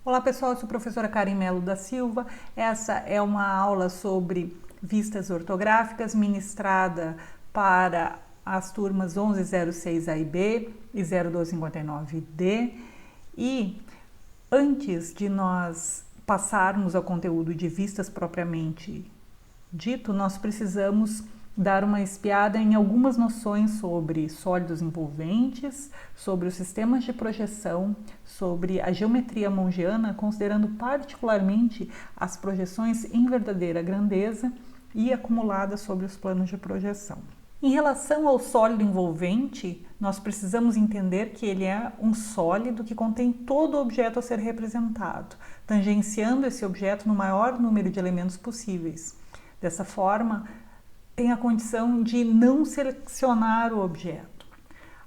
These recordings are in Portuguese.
Olá pessoal, eu sou a professora Karen Melo da Silva. Essa é uma aula sobre vistas ortográficas ministrada para as turmas 1106A e B e 0259D. E antes de nós passarmos ao conteúdo de vistas propriamente dito, nós precisamos dar uma espiada em algumas noções sobre sólidos envolventes, sobre os sistemas de projeção, sobre a geometria mongiana, considerando particularmente as projeções em verdadeira grandeza e acumuladas sobre os planos de projeção. Em relação ao sólido envolvente, nós precisamos entender que ele é um sólido que contém todo o objeto a ser representado, tangenciando esse objeto no maior número de elementos possíveis. Dessa forma, tem a condição de não selecionar o objeto.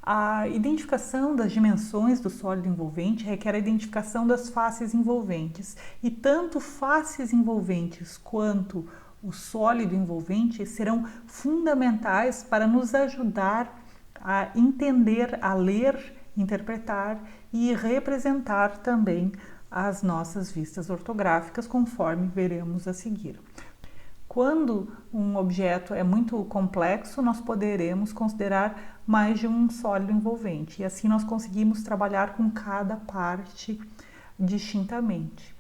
A identificação das dimensões do sólido envolvente requer a identificação das faces envolventes, e tanto faces envolventes quanto o sólido envolvente serão fundamentais para nos ajudar a entender, a ler, interpretar e representar também as nossas vistas ortográficas, conforme veremos a seguir. Quando um objeto é muito complexo, nós poderemos considerar mais de um sólido envolvente, e assim nós conseguimos trabalhar com cada parte distintamente.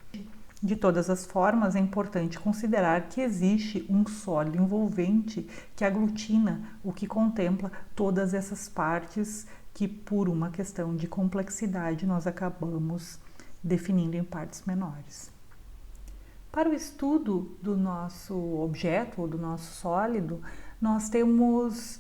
De todas as formas, é importante considerar que existe um sólido envolvente que aglutina o que contempla todas essas partes que, por uma questão de complexidade, nós acabamos definindo em partes menores. Para o estudo do nosso objeto ou do nosso sólido, nós temos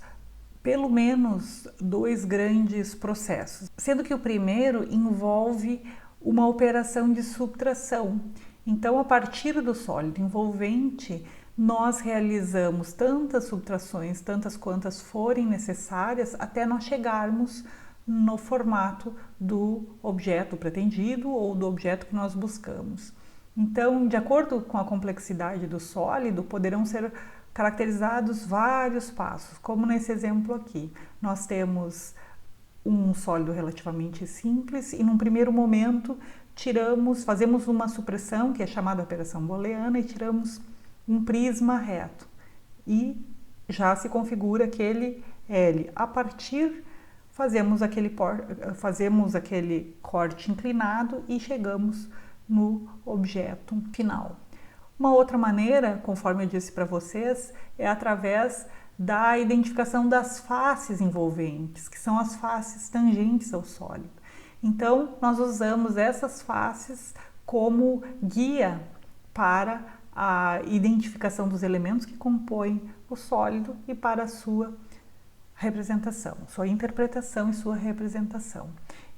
pelo menos dois grandes processos, sendo que o primeiro envolve uma operação de subtração. Então, a partir do sólido envolvente, nós realizamos tantas subtrações, tantas quantas forem necessárias, até nós chegarmos no formato do objeto pretendido ou do objeto que nós buscamos. Então, de acordo com a complexidade do sólido, poderão ser caracterizados vários passos, como nesse exemplo aqui. Nós temos um sólido relativamente simples e, num primeiro momento, fazemos uma supressão, que é chamada operação booleana, e tiramos um prisma reto. E já se configura aquele L. A partir, fazemos aquele corte inclinado e chegamos no objeto final. Uma outra maneira, conforme eu disse para vocês, é através da identificação das faces envolventes, que são as faces tangentes ao sólido. Então, nós usamos essas faces como guia para a identificação dos elementos que compõem o sólido e para a sua representação, sua interpretação e sua representação.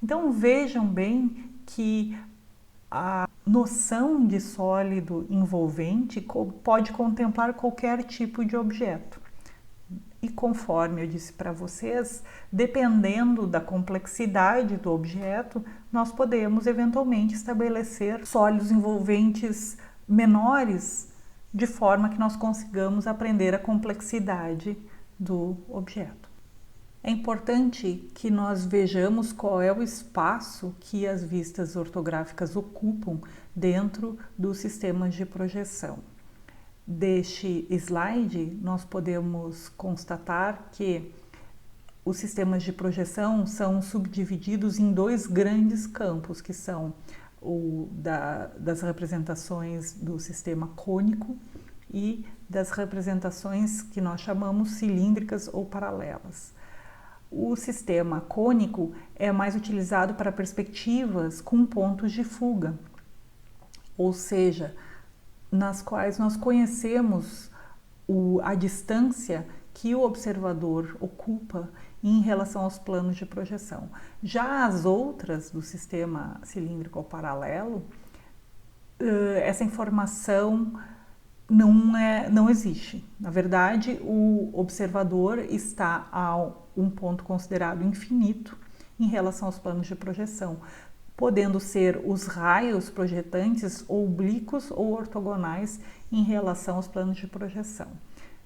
Então, vejam bem que a noção de sólido envolvente pode contemplar qualquer tipo de objeto. E conforme eu disse para vocês, dependendo da complexidade do objeto, nós podemos eventualmente estabelecer sólidos envolventes menores, de forma que nós consigamos aprender a complexidade do objeto. É importante que nós vejamos qual é o espaço que as vistas ortográficas ocupam dentro dos sistemas de projeção. Deste slide, nós podemos constatar que os sistemas de projeção são subdivididos em dois grandes campos, que são das representações do sistema cônico e das representações que nós chamamos cilíndricas ou paralelas. O sistema cônico é mais utilizado para perspectivas com pontos de fuga, ou seja, nas quais nós conhecemos a distância que o observador ocupa em relação aos planos de projeção. Já as outras do sistema cilíndrico ou paralelo, essa informação não existe. Na verdade, o observador está a um ponto considerado infinito em relação aos planos de projeção, podendo ser os raios projetantes oblíquos ou ortogonais em relação aos planos de projeção.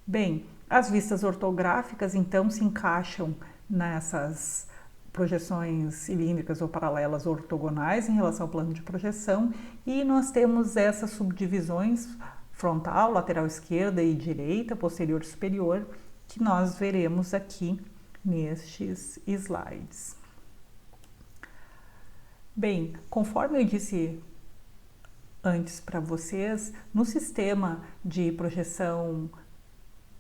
Bem, as vistas ortográficas então se encaixam nessas projeções cilíndricas ou paralelas ortogonais em relação ao plano de projeção, e nós temos essas subdivisões frontal, lateral esquerda e direita, posterior e superior, que nós veremos aqui nestes slides. Bem, conforme eu disse antes para vocês, no sistema de projeção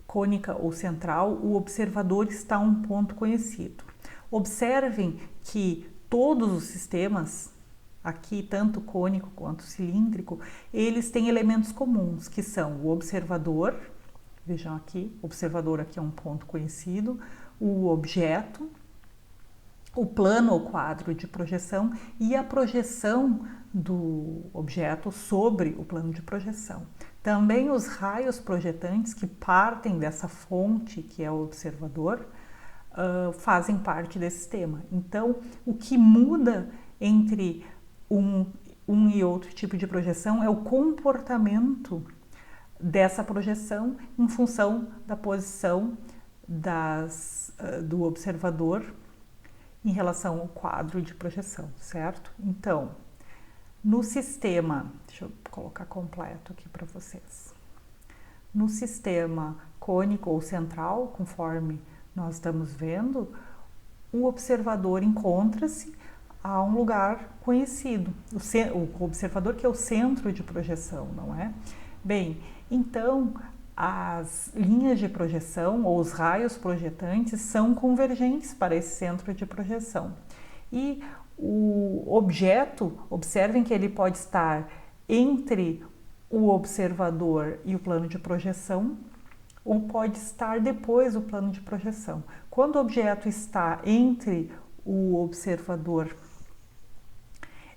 cônica ou central, o observador está a um ponto conhecido. Observem que todos os sistemas, aqui tanto cônico quanto cilíndrico, eles têm elementos comuns, que são o observador, vejam aqui, o observador aqui é um ponto conhecido, o objeto, o plano ou quadro de projeção e a projeção do objeto sobre o plano de projeção. Também os raios projetantes que partem dessa fonte, que é o observador, fazem parte desse sistema. Então, o que muda entre um e outro tipo de projeção é o comportamento dessa projeção em função da posição do observador em relação ao quadro de projeção, certo? Então, no sistema, deixa eu colocar completo aqui para vocês. No sistema cônico ou central, conforme nós estamos vendo, o observador encontra-se a um lugar conhecido, o observador que é o centro de projeção, não é? Bem, então as linhas de projeção ou os raios projetantes são convergentes para esse centro de projeção. E o objeto, observem que ele pode estar entre o observador e o plano de projeção, ou pode estar depois do plano de projeção. Quando o objeto está entre o observador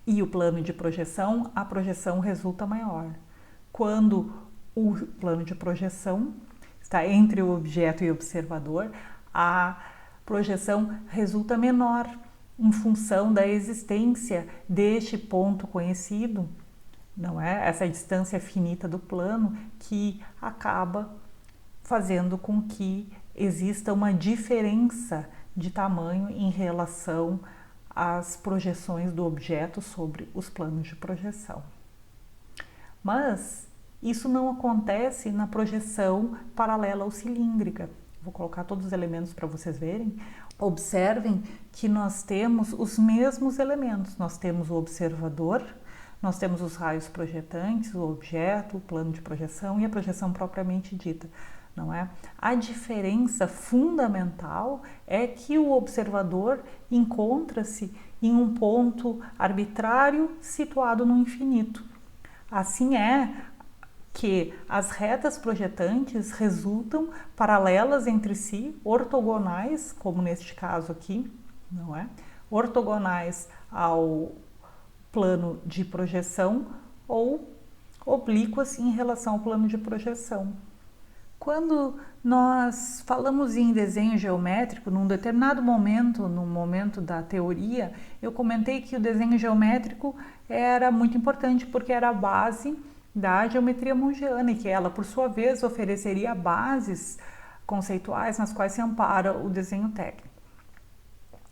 e o plano de projeção, a projeção resulta maior. Quando o plano de projeção está entre o objeto e o observador, a projeção resulta menor em função da existência deste ponto conhecido, não é? Essa distância finita do plano que acaba fazendo com que exista uma diferença de tamanho em relação às projeções do objeto sobre os planos de projeção. Mas isso não acontece na projeção paralela ou cilíndrica. Vou colocar todos os elementos para vocês verem. Observem que nós temos os mesmos elementos. Nós temos o observador, nós temos os raios projetantes, o objeto, o plano de projeção e a projeção propriamente dita, não é? A diferença fundamental é que o observador encontra-se em um ponto arbitrário situado no infinito. Assim é que as retas projetantes resultam paralelas entre si, ortogonais, como neste caso aqui, não é? Ortogonais ao plano de projeção ou oblíquas em relação ao plano de projeção. Quando nós falamos em desenho geométrico, num determinado momento, no momento da teoria, eu comentei que o desenho geométrico era muito importante porque era a base da geometria mongiana e que ela, por sua vez, ofereceria bases conceituais nas quais se ampara o desenho técnico.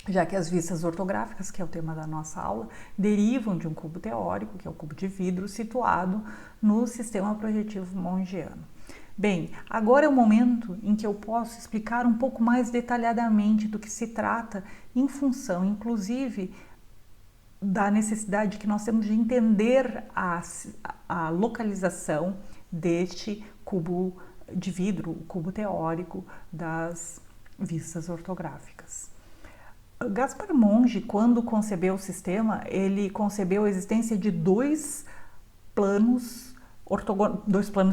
Já que as vistas ortográficas, que é o tema da nossa aula, derivam de um cubo teórico, que é o cubo de vidro, situado no sistema projetivo mongiano. Bem, agora é o momento em que eu posso explicar um pouco mais detalhadamente do que se trata, em função, inclusive, da necessidade que nós temos de entender a localização deste cubo de vidro, o cubo teórico das vistas ortográficas. Gaspar Monge, quando concebeu o sistema, ele concebeu a existência de dois planos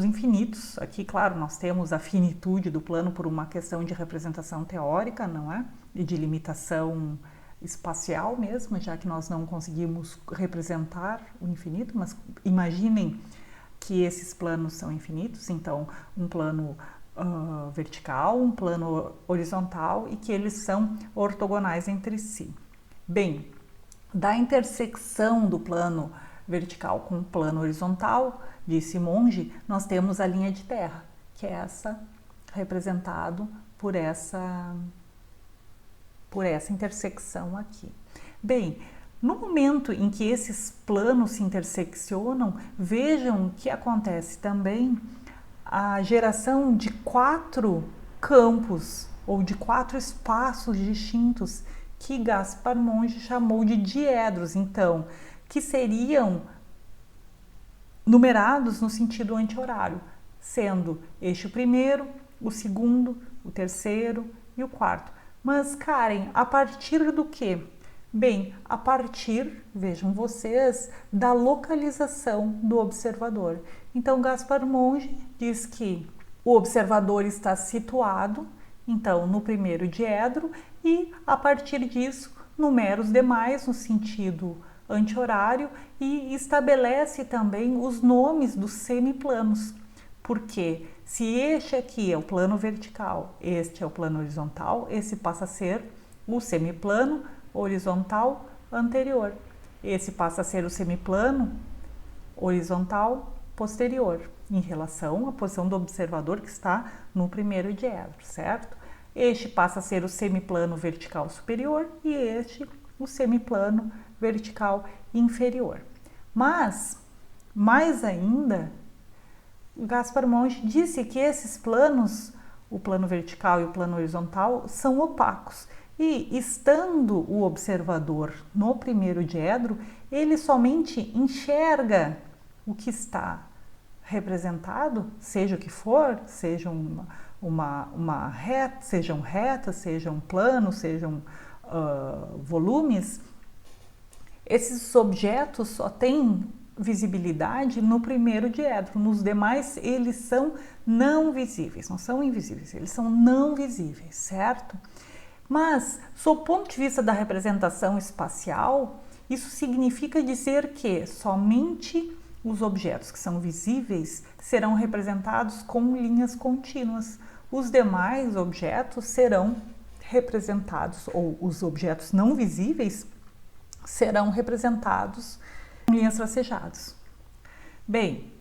infinitos. Aqui, claro, nós temos a finitude do plano por uma questão de representação teórica, não é? E de limitação espacial mesmo, já que nós não conseguimos representar o infinito, mas imaginem que esses planos são infinitos, então um plano vertical, um plano horizontal e que eles são ortogonais entre si. Bem, da intersecção do plano vertical com o plano horizontal, disse Monge, nós temos a linha de terra, que é essa representado por essa por essa intersecção aqui. Bem, no momento em que esses planos se interseccionam, vejam que acontece também a geração de 4 campos ou de 4 espaços distintos que Gaspar Monge chamou de diedros, então, que seriam numerados no sentido anti-horário, sendo este o primeiro, o segundo, o terceiro e o quarto. Mas, Karen, a partir do quê? Bem, a partir, vejam vocês, da localização do observador. Então, Gaspar Monge diz que o observador está situado, então, no primeiro diedro e, a partir disso, numera os demais no sentido anti-horário e estabelece também os nomes dos semiplanos. Porque se este aqui é o plano vertical, este é o plano horizontal, esse passa a ser o semiplano horizontal anterior. Esse passa a ser o semiplano horizontal posterior, em relação à posição do observador que está no primeiro diedro, certo? Este passa a ser o semiplano vertical superior e este o semiplano vertical inferior. Mas, mais ainda, Gaspar Monge disse que esses planos, o plano vertical e o plano horizontal, são opacos. E, estando o observador no primeiro diedro, ele somente enxerga o que está representado, seja o que for, seja uma reta, sejam retas, sejam planos, sejam volumes. Esses objetos só têm visibilidade no primeiro diedro, nos demais eles são não visíveis, não são invisíveis, eles são não visíveis, certo? Mas, sob o ponto de vista da representação espacial, isso significa dizer que somente os objetos que são visíveis serão representados com linhas contínuas. Os demais objetos serão representados, ou os objetos não visíveis serão representados com linhas tracejadas. Bem,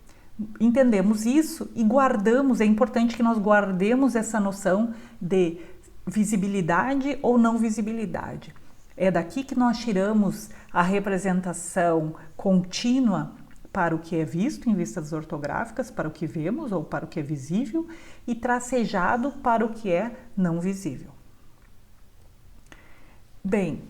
entendemos isso e guardamos, é importante que nós guardemos essa noção de visibilidade ou não visibilidade. É daqui que nós tiramos a representação contínua para o que é visto em vistas ortográficas, para o que vemos ou para o que é visível, e tracejado para o que é não visível. Bem,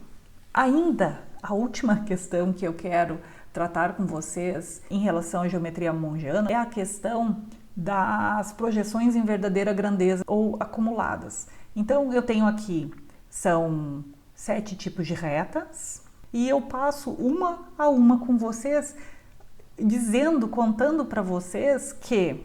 ainda a última questão que eu quero tratar com vocês em relação à geometria mongiana é a questão das projeções em verdadeira grandeza ou acumuladas. Então, eu tenho aqui, são 7 tipos de retas e eu passo uma a uma com vocês, contando para vocês que,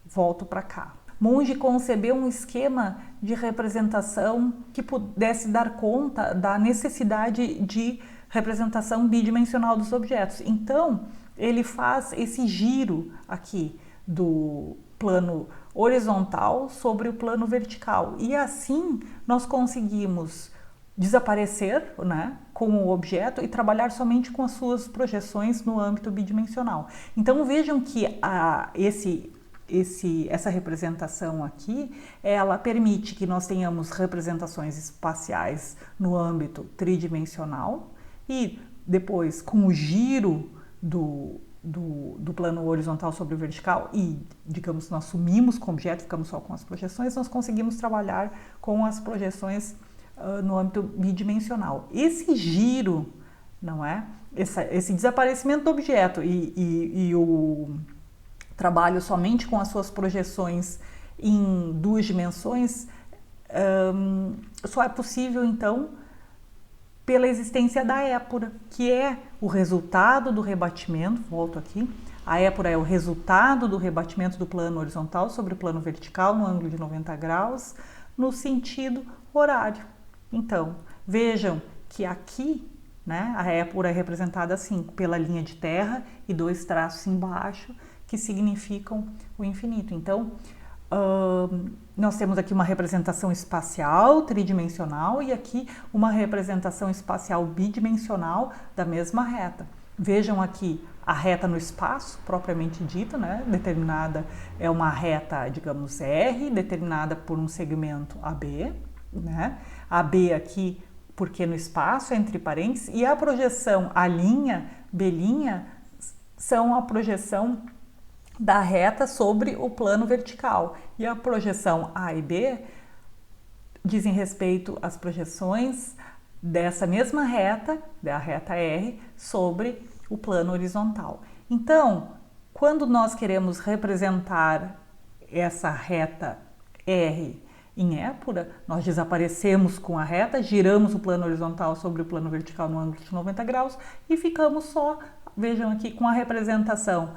volto para cá, Monge concebeu um esquema de representação que pudesse dar conta da necessidade de representação bidimensional dos objetos. Então, ele faz esse giro aqui do plano horizontal sobre o plano vertical. E assim nós conseguimos desaparecer, né, com o objeto e trabalhar somente com as suas projeções no âmbito bidimensional. Então vejam que essa representação aqui, ela permite que nós tenhamos representações espaciais no âmbito tridimensional e depois com o giro do plano horizontal sobre o vertical e, digamos, nós sumimos com o objeto, ficamos só com as projeções, nós conseguimos trabalhar com as projeções no âmbito bidimensional. Esse giro, não é? Esse desaparecimento do objeto e o trabalho somente com as suas projeções em 2 dimensões só é possível, então, pela existência da épura, que é o resultado do rebatimento, volto aqui, a épura é o resultado do rebatimento do plano horizontal sobre o plano vertical no ângulo de 90 graus, no sentido horário. Então, vejam que aqui, né, a épura é representada assim, pela linha de terra e 2 traços embaixo, que significam o infinito. Então, nós temos aqui uma representação espacial tridimensional e aqui uma representação espacial bidimensional da mesma reta. Vejam aqui a reta no espaço, propriamente dita, né? Determinada é uma reta, digamos, R, determinada por um segmento AB. né? A B aqui, porque no espaço, entre parênteses, e a projeção, a linha, B', são a projeção da reta sobre o plano vertical. E a projeção A e B dizem respeito às projeções dessa mesma reta, da reta R, sobre o plano horizontal. Então, quando nós queremos representar essa reta R em épura, nós desaparecemos com a reta, giramos o plano horizontal sobre o plano vertical no ângulo de 90 graus e ficamos só, vejam aqui, com a representação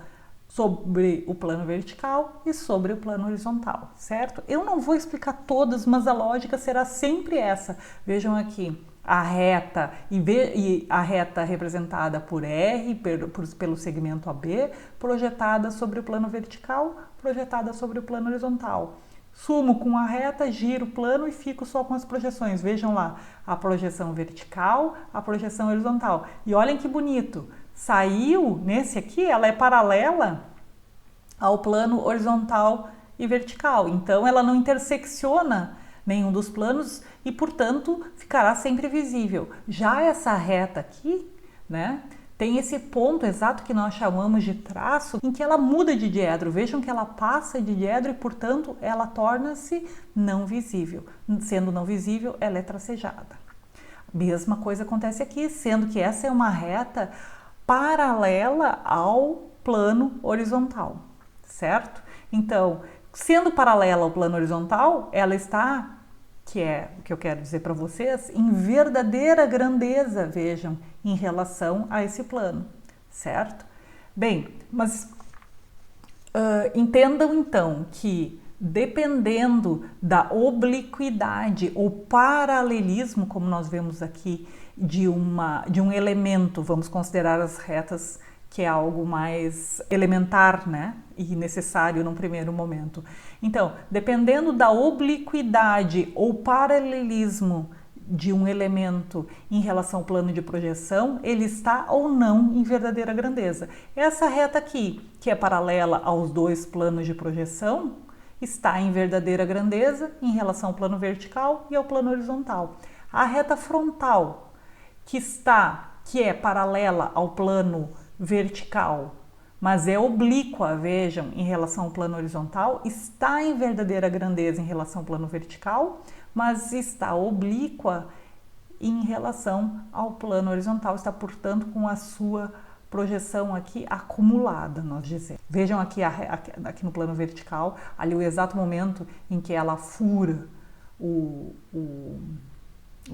sobre o plano vertical e sobre o plano horizontal, certo? Eu não vou explicar todas, mas a lógica será sempre essa. Vejam aqui, a reta e a reta representada por R, pelo segmento AB, projetada sobre o plano vertical, projetada sobre o plano horizontal. Sumo com a reta, giro o plano e fico só com as projeções. Vejam lá, a projeção vertical, a projeção horizontal. E olhem que bonito, saiu, nesse aqui, ela é paralela ao plano horizontal e vertical. Então, ela não intersecciona nenhum dos planos e, portanto, ficará sempre visível. Já essa reta aqui, né, tem esse ponto exato que nós chamamos de traço, em que ela muda de diedro. Vejam que ela passa de diedro e, portanto, ela torna-se não visível. Sendo não visível, ela é tracejada. Mesma coisa acontece aqui, sendo que essa é uma reta paralela ao plano horizontal, certo? Então, sendo paralela ao plano horizontal, ela está, que é o que eu quero dizer para vocês, em verdadeira grandeza, vejam, em relação a esse plano, certo? Bem, mas entendam então que dependendo da obliquidade ou paralelismo, como nós vemos aqui, de um elemento, vamos considerar as retas, que é algo mais elementar, né? E necessário num primeiro momento. Então, dependendo da obliquidade ou paralelismo de um elemento em relação ao plano de projeção, ele está ou não em verdadeira grandeza. Essa reta aqui, que é paralela aos dois planos de projeção, está em verdadeira grandeza em relação ao plano vertical e ao plano horizontal. A reta frontal, que é paralela ao plano vertical, mas é oblíqua, vejam, em relação ao plano horizontal, está em verdadeira grandeza em relação ao plano vertical, mas está oblíqua em relação ao plano horizontal, está, portanto, com a sua projeção aqui acumulada, nós dizemos. Vejam aqui no plano vertical, ali o exato momento em que ela fura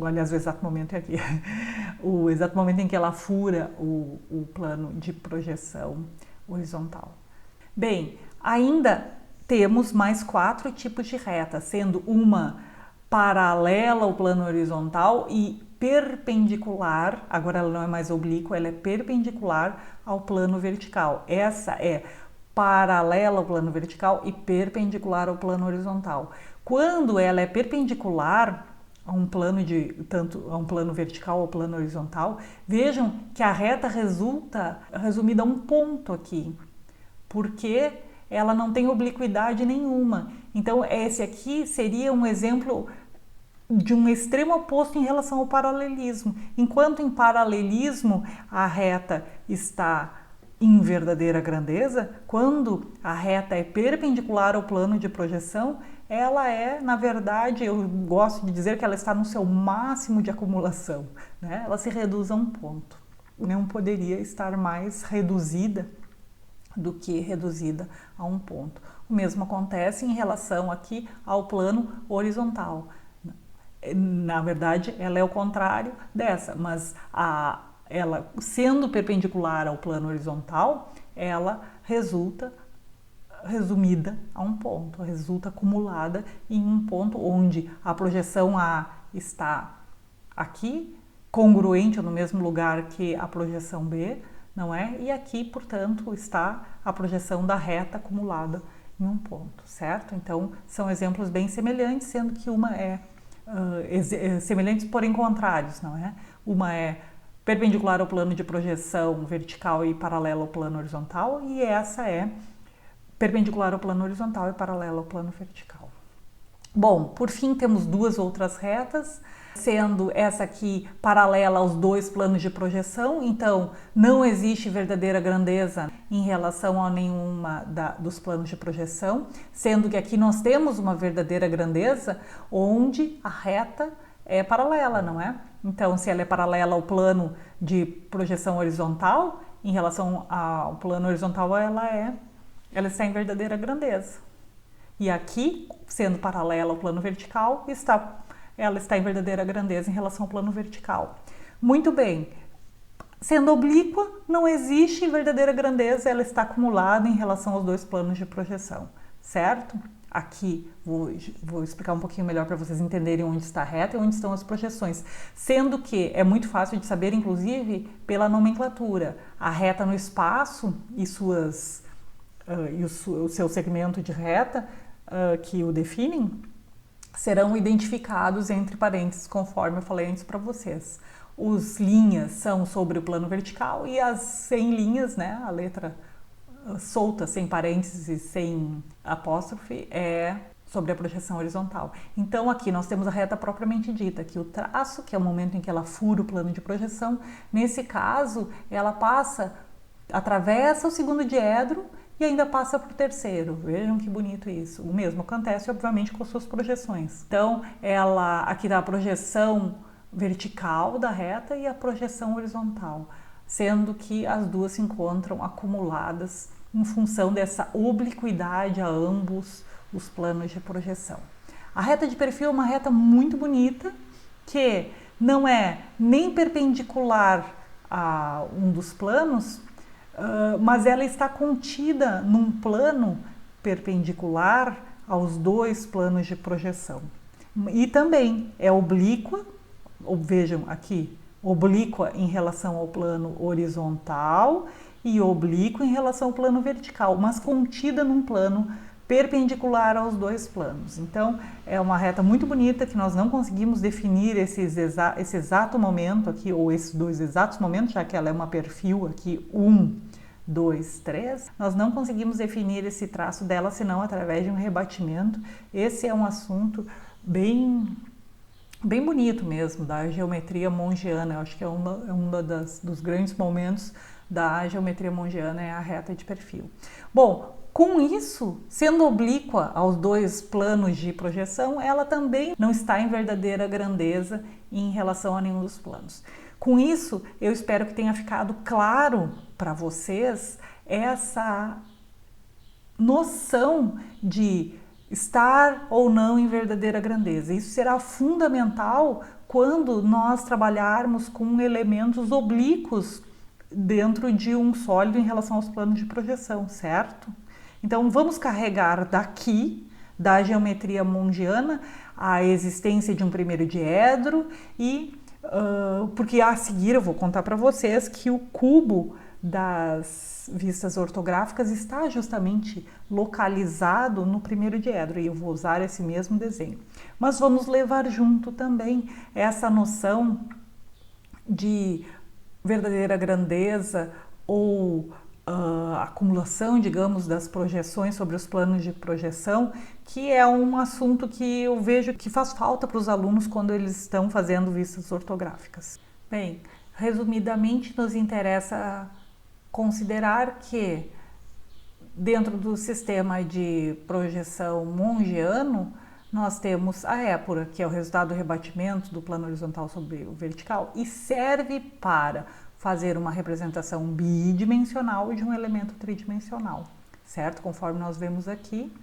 aliás, o exato momento é aqui. O exato momento em que ela fura o plano de projeção horizontal. Bem, ainda temos mais 4 tipos de reta, sendo uma paralela ao plano horizontal e perpendicular, agora ela não é mais oblíqua, ela é perpendicular ao plano vertical. Essa é paralela ao plano vertical e perpendicular ao plano horizontal. Quando ela é perpendicular a um plano a um plano vertical ou plano horizontal, vejam que a reta resulta resumida a um ponto aqui, porque ela não tem obliquidade nenhuma. Então, esse aqui seria um exemplo de um extremo oposto em relação ao paralelismo. Enquanto em paralelismo a reta está em verdadeira grandeza, quando a reta é perpendicular ao plano de projeção, ela é, na verdade, eu gosto de dizer que ela está no seu máximo de acumulação, né? Ela se reduz a um ponto. Não poderia estar mais reduzida do que reduzida a um ponto. O mesmo acontece em relação aqui ao plano horizontal. Na verdade, ela é o contrário dessa, mas ela sendo perpendicular ao plano horizontal, ela resulta resumida a um ponto, resulta acumulada em um ponto onde a projeção A está aqui, congruente ou no mesmo lugar que a projeção B, não é? E aqui, portanto, está a projeção da reta acumulada em um ponto, certo? Então, são exemplos bem semelhantes, sendo que uma é semelhantes, porém contrários, não é? Uma é perpendicular ao plano de projeção vertical e paralela ao plano horizontal, e essa é perpendicular ao plano horizontal e paralela ao plano vertical. Bom, por fim temos duas outras retas, sendo essa aqui paralela aos dois planos de projeção, então não existe verdadeira grandeza em relação a nenhuma dos planos de projeção, sendo que aqui nós temos uma verdadeira grandeza onde a reta é paralela, não é? Então, se ela é paralela ao plano de projeção horizontal, em relação ao plano horizontal, ela está em verdadeira grandeza. E aqui, sendo paralela ao plano vertical, ela está em verdadeira grandeza em relação ao plano vertical. Muito bem. Sendo oblíqua, não existe verdadeira grandeza, ela está acumulada em relação aos dois planos de projeção, certo? Aqui vou explicar um pouquinho melhor para vocês entenderem onde está a reta e onde estão as projeções, sendo que é muito fácil de saber, inclusive, pela nomenclatura. A reta no espaço e o seu segmento de reta que o definem serão identificados entre parênteses, conforme eu falei antes para vocês. Os linhas são sobre o plano vertical e as sem linhas, né, a letra solta, sem parênteses, sem apóstrofe, é sobre a projeção horizontal. Então aqui nós temos a reta propriamente dita, que o traço, que é o momento em que ela fura o plano de projeção, nesse caso ela atravessa o segundo diedro e ainda passa para o terceiro. Vejam que bonito isso. O mesmo acontece, obviamente, com as suas projeções. Então, aqui dá a projeção vertical da reta e a projeção horizontal, sendo que as duas se encontram acumuladas em função dessa obliquidade a ambos os planos de projeção. A reta de perfil é uma reta muito bonita, que não é nem perpendicular a um dos planos, mas ela está contida num plano perpendicular aos dois planos de projeção. E também é oblíqua, vejam aqui, oblíqua em relação ao plano horizontal e oblíqua em relação ao plano vertical, mas contida num plano perpendicular aos dois planos. Então, é uma reta muito bonita que nós não conseguimos definir esse exato momento aqui, ou esses dois exatos momentos, já que ela é uma perfil aqui, 1, 2, 3. Nós não conseguimos definir esse traço dela, senão através de um rebatimento. Esse é um assunto bem bonito mesmo, da geometria mongiana. Eu acho que é dos grandes momentos da geometria mongiana, é a reta de perfil. Bom, com isso, sendo oblíqua aos dois planos de projeção, ela também não está em verdadeira grandeza em relação a nenhum dos planos. Com isso, eu espero que tenha ficado claro para vocês essa noção de estar ou não em verdadeira grandeza. Isso será fundamental quando nós trabalharmos com elementos oblíquos dentro de um sólido em relação aos planos de projeção, certo? Então, vamos carregar daqui, da geometria mongiana, a existência de um primeiro diedro porque a seguir eu vou contar para vocês que o cubo das vistas ortográficas está justamente localizado no primeiro diedro e eu vou usar esse mesmo desenho. Mas vamos levar junto também essa noção de verdadeira grandeza ou acumulação, digamos, das projeções sobre os planos de projeção, que é um assunto que eu vejo que faz falta para os alunos quando eles estão fazendo vistas ortográficas. Bem, resumidamente, nos interessa considerar que dentro do sistema de projeção mongiano, nós temos a épura, que é o resultado do rebatimento do plano horizontal sobre o vertical, e serve para fazer uma representação bidimensional de um elemento tridimensional, certo? Conforme nós vemos aqui,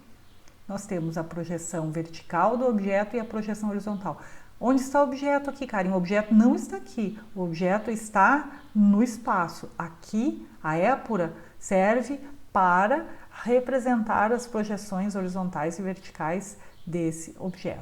nós temos a projeção vertical do objeto e a projeção horizontal. Onde está o objeto aqui, Karen? O objeto não está aqui, o objeto está no espaço. Aqui, a épura serve para representar as projeções horizontais e verticais desse objeto,